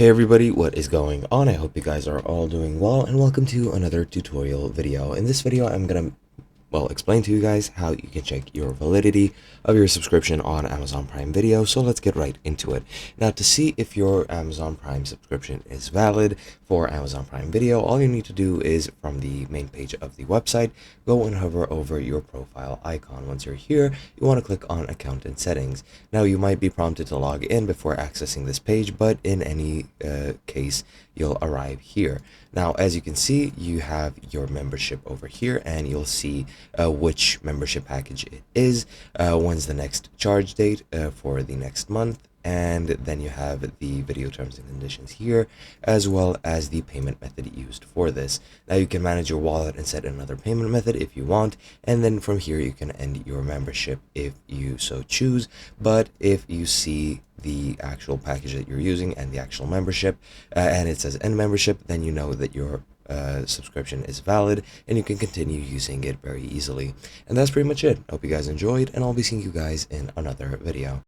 Hey everybody, what is going on? I hope you guys are all doing well and welcome to another tutorial video. In this video, I'm gonna explain to you guys how you can check your validity of your subscription on Amazon Prime Video. So let's get right into it. Now, to see if your Amazon Prime subscription is valid for Amazon Prime Video, all you need to do is from the main page of the website, go and hover over your profile icon. Once you're here, you want to click on Account and Settings. Now, you might be prompted to log in before accessing this page, but in any case, you'll arrive here. Now, as you can see, you have your membership over here, and you'll see which membership package it is, when's the next charge date for the next month, and then you have the video terms and conditions here, as well as the payment method used for this. Now you can manage your wallet and set another payment method if you want, and then from here you can end your membership if you so choose. But if you see the actual package that you're using and the actual membership and it says end membership, then you know that your subscription is valid and you can continue using it very easily. And that's pretty much it. Hope you guys enjoyed, and I'll be seeing you guys in another video.